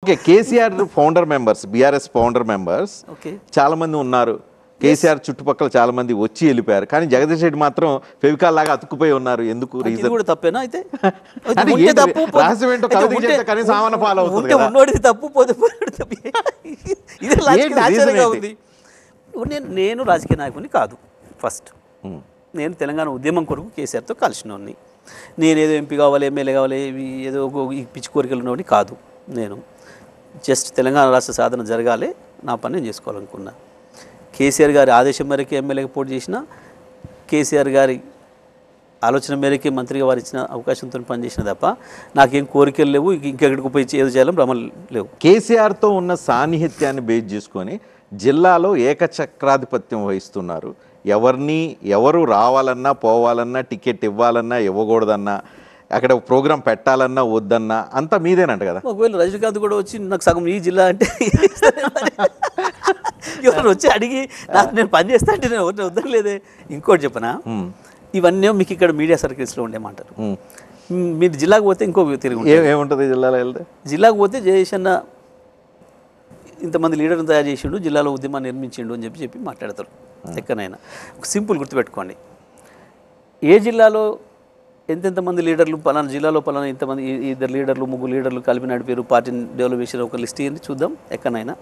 Okay, KCR founder members, BRS founder members okay చాలా మంది ఉన్నారు. కేసీఆర్ చుట్టుపక్కల చాలా మంది వచ్చి వెళ్ళిపోయారు, కానీ జగదీష్ రెడ్డి మాత్రం ఫెవికాల్ లాగా అతుక్కుపోయి ఉన్నారు. ఎందుకు ఇది రీజన్? కూడా తప్పేనా అయితే? అంటే ఉంటే ఏంటి తప్పు, రహస్యం ఏంటో అయితే కవితకి ఉంటే- చెప్తే కనీసం ఆమెన follow అవుతుంది ఉంటే కదా. ఉన్నోడిది తప్పు, పోతే పోయాడు తప్పు. ఇదే లాజిక్ ఏంటి ఆశ్చర్యంగా reason ఉంది. నేను రాజకీయ నాయకుని కాదు. ఫస్ట్ నేను తెలంగాణ ఉద్యమం కొరకు కేసీఆర్తో కలిసినోడిని. నేనేదో ఎంపీ కావాలి, ఎమ్మెల్యే కావాలి, ఏదో ఈ పిచ్చి కోరికలు ఉన్నవాడిని కాదు. నేను జస్ట్ తెలంగాణ రాష్ట్ర సాధన జరగాలి, నా పని నేను చేసుకోవాలనుకున్నా. కేసీఆర్ గారి ఆదేశం మేరకే ఎమ్మెల్యేగా పోటీ చేసిన, కేసీఆర్ గారి ఆలోచన మేరకే మంత్రిగా వారు ఇచ్చిన అవకాశంతో పనిచేసిన తప్ప నాకేం కోరికలు లేవు, ఇంకెక్కడికి పోయి ఏదో చేయాలని భ్రమలు లేవు. కేసీఆర్తో ఉన్న సాన్నిహిత్యాన్ని బేస్ చేసుకొని జిల్లాలో ఏకచక్రాధిపత్యం వహిస్తున్నారు. ఎవరు రావాలన్నా పోవాలన్నా, టికెట్ ఇవ్వాలన్నా ఇవ్వకూడదన్నా, అక్కడ ప్రోగ్రాం పెట్టాలన్నా వద్దన్నా అంతా మీదేనంట కదా. ఒకవేళ రజనీకాంత్ కూడా వచ్చి నాకు సగం ఈ జిల్లా అంటే ఎవరు వచ్చి అడిగి నాకు నేను పని చేస్తా అంటే నేను ఎవరిని వద్దలేదే. ఇంకోటి చెప్పనా, ఇవన్నీ మీకు ఇక్కడ మీడియా సర్కిల్స్లో ఉండేమంటారు. మీరు జిల్లాకు పోతే ఇంకో తిరిగి ఏముంటుంది జిల్లాలో వెళ్తే? జిల్లాకు పోతే జయేష్ అన్న ఇంతమంది లీడర్ని తయారు చేసిండు, జిల్లాలో ఉద్యమాన్ని నిర్మించిండు అని చెప్పి మాట్లాడతారు. ఎక్కడైనా ఒక సింపుల్ గుర్తుపెట్టుకోండి, ఏ జిల్లాలో ఎంతెంతమంది లీడర్లు, పలానా జిల్లాలో పలానా ఇంతమంది, ఇద్దరు లీడర్లు, ముగ్గురు లీడర్లు కలిపి నడిపారు, పార్టీని డెవలప్ చేసిన ఒక లిస్ట్ ఇవ్వండి చూద్దాం ఎక్కడైనా.